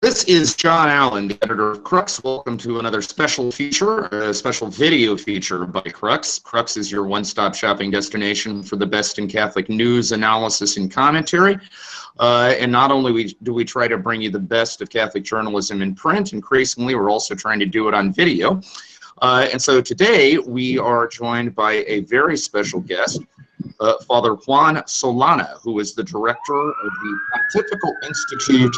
This is John Allen, the editor of Crux. Welcome to another special feature, a special video feature by Crux. Crux is your one-stop shopping destination for the best in Catholic news, analysis, and commentary. And not only do we try to bring you the best of Catholic journalism in print, increasingly we're also trying to do it on video. And so today we are joined by a very special guest, Father Juan Solana, who is the director of the Pontifical Institute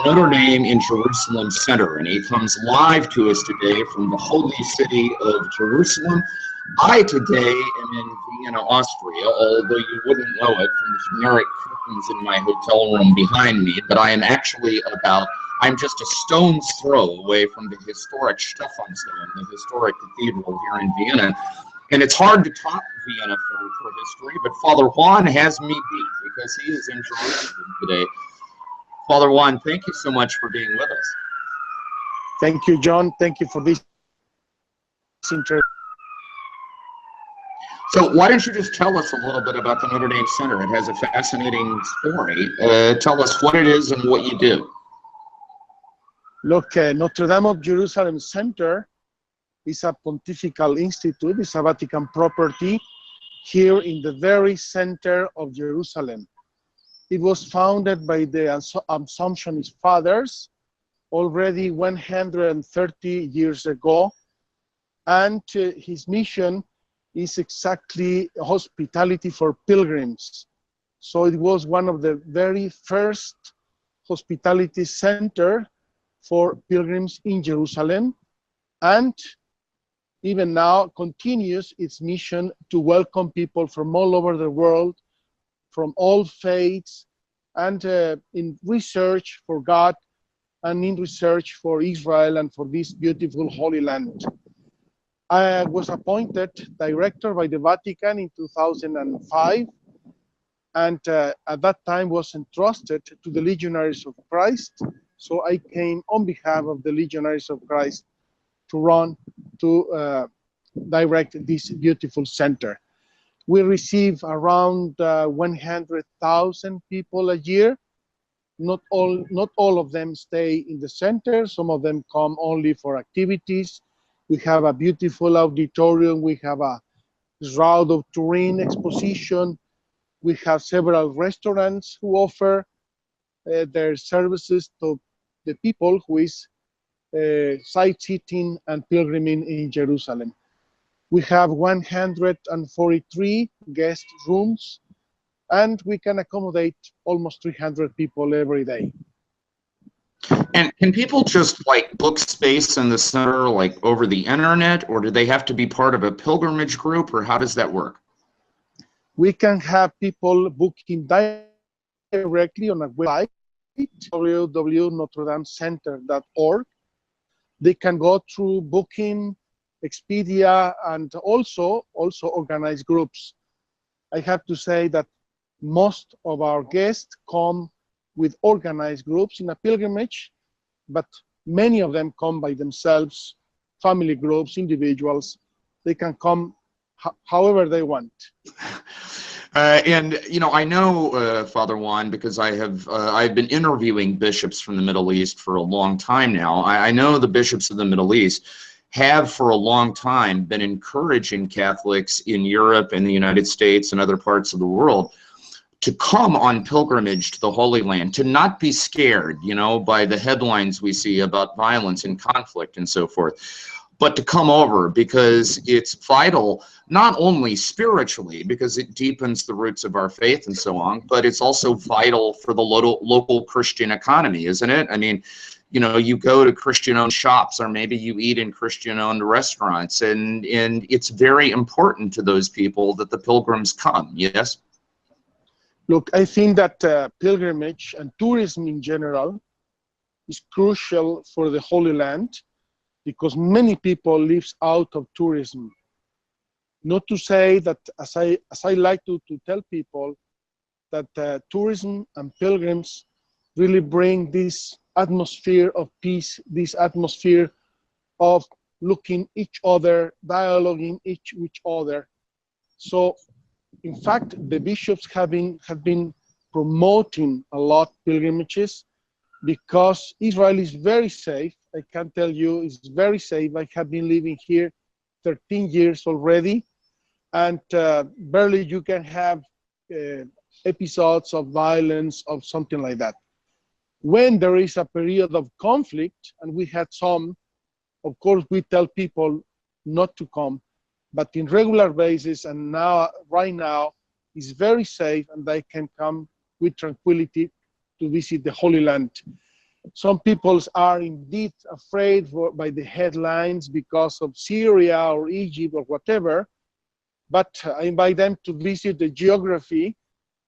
Notre Dame in Jerusalem Center, and he comes live to us today from the holy city of Jerusalem. I today am in Vienna, Austria, although you wouldn't know it from the generic curtains in my hotel room behind me, but I am actually I'm just a stone's throw away from the historic Stephansdom, the historic cathedral here in Vienna. And it's hard to talk Vienna for history, but Father Juan has me beat because he is in Jerusalem today. Father Juan, thank you so much for being with us. Thank you, John. Thank you for this interview. So why don't you just tell us a little bit about the Notre Dame Center? It has a fascinating story. Tell us what it is and what you do. Look, Notre Dame of Jerusalem Center is a pontifical institute. It's a Vatican property here in the very center of Jerusalem. It was founded by the Assumptionist Fathers already 130 years ago, and his mission is exactly hospitality for pilgrims. So it was one of the very first hospitality center for pilgrims in Jerusalem, and even now continues its mission to welcome people from all over the world, from all faiths, and in research for God and in research for Israel and for this beautiful Holy Land. I was appointed director by the Vatican in 2005, and at that time was entrusted to the Legionaries of Christ. So I came on behalf of the Legionaries of Christ to direct this beautiful center. We receive around 100,000 people a year. Not all of them stay in the center. Some of them come only for activities. We have a beautiful auditorium. We have a Route of Turin exposition. We have several restaurants who offer their services to the people who is sightseeing and pilgriming in Jerusalem. We have 143 guest rooms, and we can accommodate almost 300 people every day. And can people just book space in the center over the internet, or do they have to be part of a pilgrimage group, or how does that work? We can have people booking directly on a website, www.notredamecenter.org. They can go through Booking, Expedia, and also organize groups. I have to say that most of our guests come with organized groups in a pilgrimage, but many of them come by themselves, family groups, individuals. They can come however they want. And I know Father Juan, because I've been interviewing bishops from the Middle East for a long time now. I know the bishops of the Middle East have for a long time been encouraging Catholics in Europe and the United States and other parts of the world to come on pilgrimage to the Holy Land, to not be scared, by the headlines we see about violence and conflict and so forth, but to come over because it's vital, not only spiritually, because it deepens the roots of our faith and so on, but it's also vital for the local Christian economy, isn't it? I mean, you go to Christian-owned shops, or maybe you eat in Christian-owned restaurants, and it's very important to those people that the pilgrims come, yes? Look, I think that pilgrimage and tourism in general is crucial for the Holy Land, because many people live out of tourism. Not to say that, as I like to tell people, that tourism and pilgrims really bring this atmosphere of peace, this atmosphere of looking each other, dialoguing with each other. So, in fact, the bishops have been promoting a lot pilgrimages, because Israel is very safe. I can tell you it's very safe. I have been living here 13 years already, and barely you can have episodes of violence or something like that. When there is a period of conflict, and we had some, of course, we tell people not to come, but in regular basis, and now, right now, it's very safe, and they can come with tranquility to visit the Holy Land. Some people are indeed afraid by the headlines because of Syria or Egypt or whatever, but I invite them to visit the geography.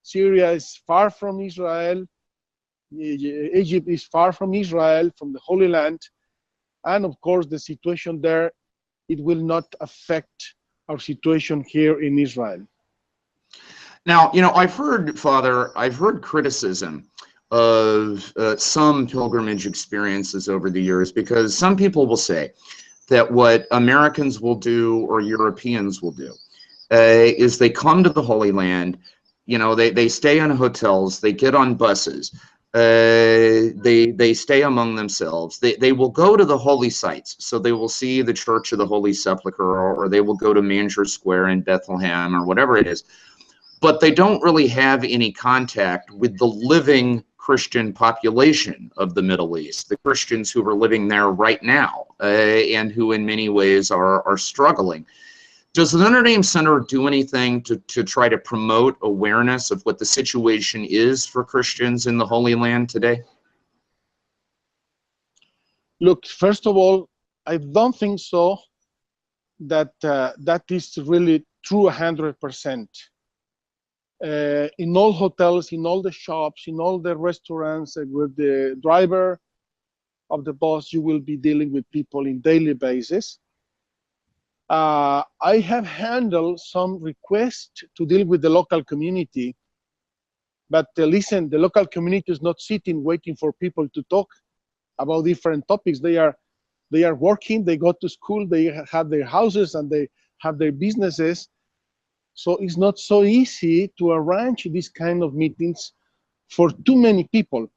Syria is far from Israel. Egypt is far from Israel, from the Holy Land. And of course, the situation there, it will not affect our situation here in Israel. Now, I've heard, Father, I've heard criticism of some pilgrimage experiences over the years, because some people will say that what Americans will do or Europeans will do is they come to the Holy Land, they stay in hotels, they get on buses, they stay among themselves, they will go to the holy sites, so they will see the Church of the Holy Sepulchre, or they will go to Manger Square in Bethlehem, or whatever it is, but they don't really have any contact with the living Christian population of the Middle East, the Christians who are living there right now, and who in many ways are struggling. Does the Notre Dame Center do anything to try to promote awareness of what the situation is for Christians in the Holy Land today? Look, first of all, I don't think so that that is really true 100%. In all hotels, in all the shops, in all the restaurants, with the driver of the bus, you will be dealing with people in daily basis. I have handled some requests to deal with the local community, but listen, the local community is not sitting waiting for people to talk about different topics. They are working, they go to school, they have their houses, and they have their businesses. So it's not so easy to arrange these kind of meetings for too many people.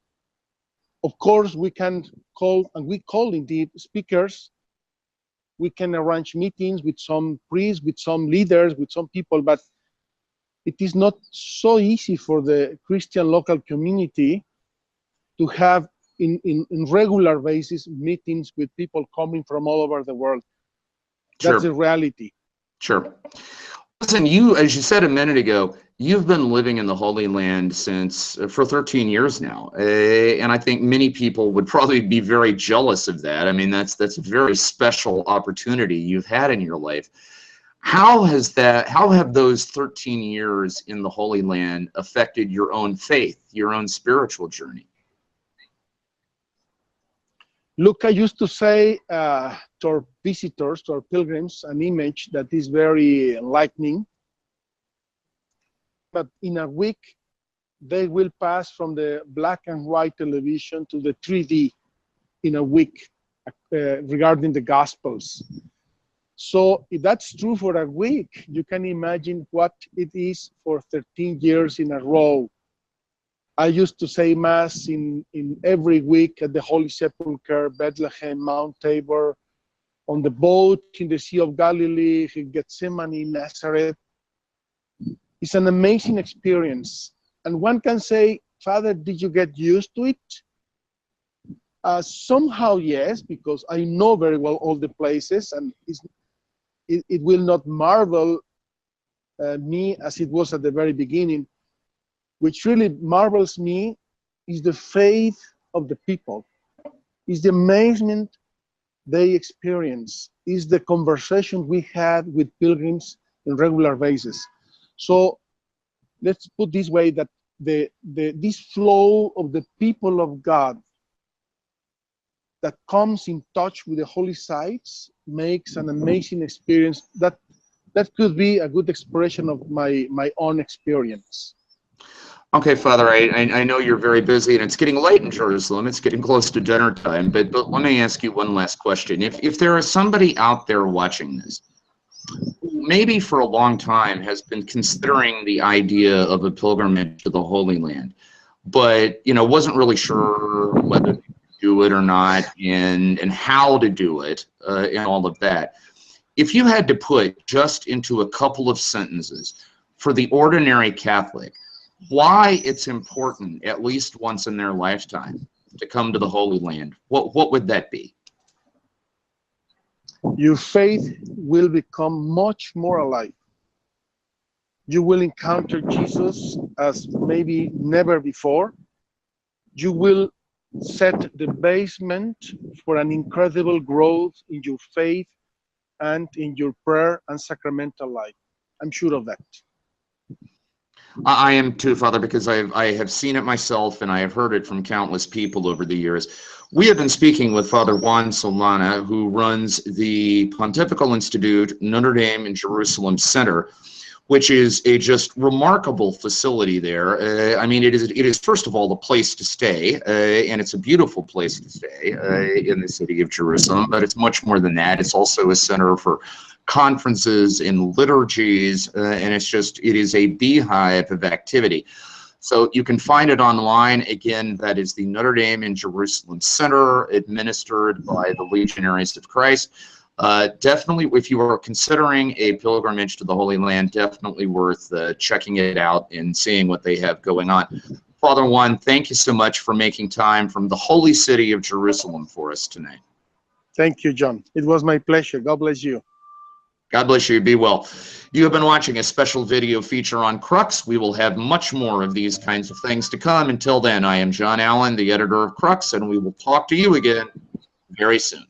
Of course, we can call, and we call indeed, speakers. We can arrange meetings with some priests, with some leaders, with some people, but it is not so easy for the Christian local community to have in regular basis meetings with people coming from all over the world. That's Sure. the reality. Sure. Listen, you, as you said a minute ago, you've been living in the Holy Land for 13 years now, and I think many people would probably be very jealous of that. I mean, that's a very special opportunity you've had in your life. How have those 13 years in the Holy Land affected your own faith, your own spiritual journey? Look, I used to say to our visitors, to our pilgrims, an image that is very enlightening. But in a week, they will pass from the black and white television to the 3D in a week regarding the Gospels. So if that's true for a week, you can imagine what it is for 13 years in a row. I used to say Mass in every week at the Holy Sepulchre, Bethlehem, Mount Tabor, on the boat in the Sea of Galilee, in Gethsemane, Nazareth. It's an amazing experience. And one can say, Father, did you get used to it? Somehow, yes, because I know very well all the places, and it will not marvel me as it was at the very beginning. Which really marvels me is the faith of the people, is the amazement they experience, is the conversation we had with pilgrims on regular basis. So let's put this way, that this flow of the people of God that comes in touch with the holy sites makes an amazing experience. That could be a good expression of my own experience. Okay, Father, I know you're very busy, and it's getting late in Jerusalem. It's getting close to dinner time, but let me ask you one last question. If there is somebody out there watching this, who maybe for a long time has been considering the idea of a pilgrimage to the Holy Land, but wasn't really sure whether to do it or not, and how to do it, and all of that. If you had to put just into a couple of sentences for the ordinary Catholic why it's important at least once in their lifetime to come to the Holy Land, what would that be? Your faith will become much more alive. You will encounter Jesus as maybe never before. You will set the basement for an incredible growth in your faith and in your prayer and sacramental life. I'm sure of that. I am too, Father, because I have seen it myself and I have heard it from countless people over the years. We have been speaking with Father Juan Solana, who runs the Pontifical Institute Notre Dame in Jerusalem Center, which is a just remarkable facility there. I mean, it is first of all a place to stay, and it's a beautiful place to stay in the city of Jerusalem, but it's much more than that. It's also a center for conferences and liturgies, and it is a beehive of activity. So you can find it online. Again, that is the Notre Dame in Jerusalem Center, administered by the Legionaries of Christ. Definitely, if you are considering a pilgrimage to the Holy Land, definitely worth checking it out and seeing what they have going on. Father Juan, thank you so much for making time from the holy city of Jerusalem for us tonight. Thank you, John. It was my pleasure. God bless you. God bless you. Be well. You have been watching a special video feature on Crux. We will have much more of these kinds of things to come. Until then, I am John Allen, the editor of Crux, and we will talk to you again very soon.